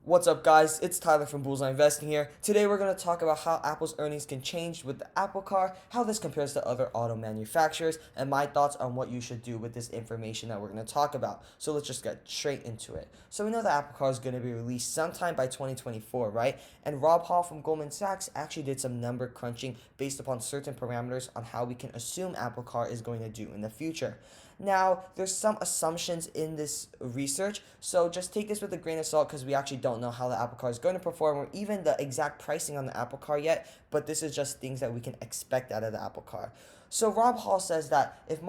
What's up, guys? It's Tyler from Bullseye Investing here. Today we're going to talk about how Apple's earnings can change with the Apple Car, how this compares to other auto manufacturers, and my thoughts on what you should do with this information that we're going to talk about. So let's just get straight into it. So we know the Apple Car is going to be released sometime by 2024, right? And Rob Hall from Goldman Sachs actually did some number crunching based upon certain parameters on how we can assume Apple Car is going to do in the future. Now, there's some assumptions in this research, so just take this with a grain of salt because we actually don't know how the Apple Car is going to perform or even the exact pricing on the Apple Car yet, but this is just things that we can expect out of the Apple Car. So Rob Hall says that if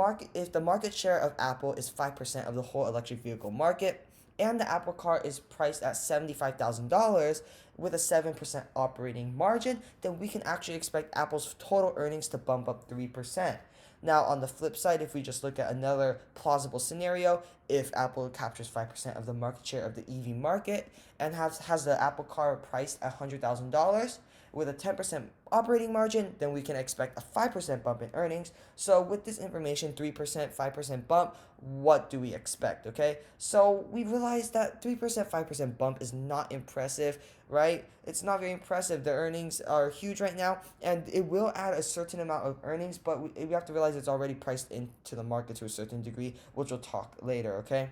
the market share of Apple is 5% of the whole electric vehicle market, and the Apple Car is priced at $75,000 with a 7% operating margin, then we can actually expect Apple's total earnings to bump up 3%. Now, on the flip side, if we just look at another plausible scenario, if Apple captures 5% of the market share of the EV market and has the Apple Car priced at $100,000 with a 10% operating margin, then we can expect a 5% bump in earnings. So with this information, 3%, 5% bump, what do we expect, okay? So we realized that 3%, 5% bump is not impressive, right? It's not very impressive. The earnings are huge right now, and it will add a certain amount of earnings, but we have to realize it's already priced into the market to a certain degree, which we'll talk later, okay?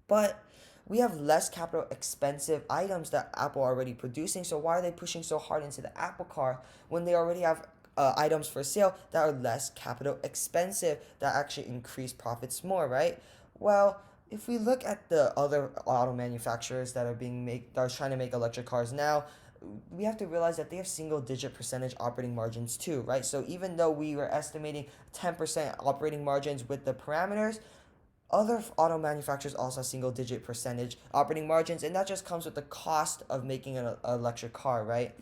But we have less capital expensive items that Apple are already producing. So why are they pushing so hard into the Apple Car when they already have items for sale that are less capital expensive that actually increase profits more, right? Well, if we look at the other auto manufacturers that are trying to make electric cars now, we have to realize that they have single digit percentage operating margins too, right? So even though we were estimating 10% operating margins with the parameters, other auto manufacturers also have single digit percentage operating margins, and that just comes with the cost of making an electric car, right?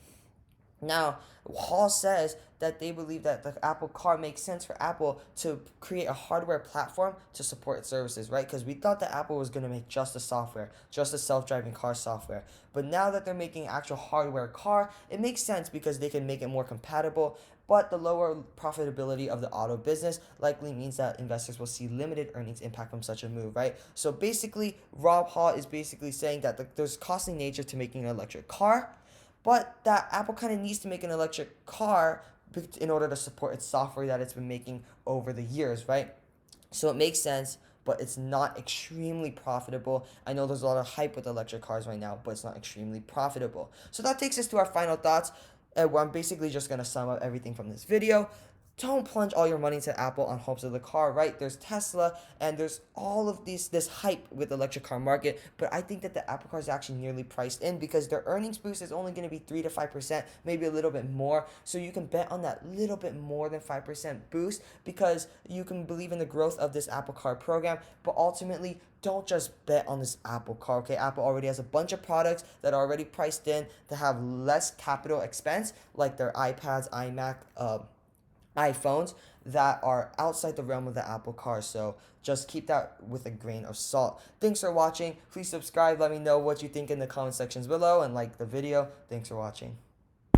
Now, Hall says that they believe that the Apple Car makes sense for Apple to create a hardware platform to support its services, right? Because we thought that Apple was going to make just the software, just the self-driving car software. But now that they're making actual hardware car, it makes sense because they can make it more compatible. But the lower profitability of the auto business likely means that investors will see limited earnings impact from such a move, right? So basically, Rob Hall is basically saying that there's costly nature to making an electric car, but that Apple kind of needs to make an electric car in order to support its software that it's been making over the years, right? So it makes sense, but it's not extremely profitable. I know there's a lot of hype with electric cars right now, but it's not extremely profitable. So that takes us to our final thoughts. Where I'm basically just going to sum up everything from this video. Don't plunge all your money into Apple on hopes of the car, right? There's Tesla and there's all of this hype with the electric car market, but I think that the Apple Car is actually nearly priced in because their earnings boost is only going to be 3 to 5%, maybe a little bit more. So you can bet on that little bit more than 5% boost because you can believe in the growth of this Apple Car program, but ultimately don't just bet on this Apple Car, okay? Apple already has a bunch of products that are already priced in that have less capital expense, like their iPads, iMac, iPhones that are outside the realm of the Apple Car. So just keep that with a grain of salt. Thanks for watching. Please subscribe. Let me know what you think in the comment sections below and like the video. Thanks for watching.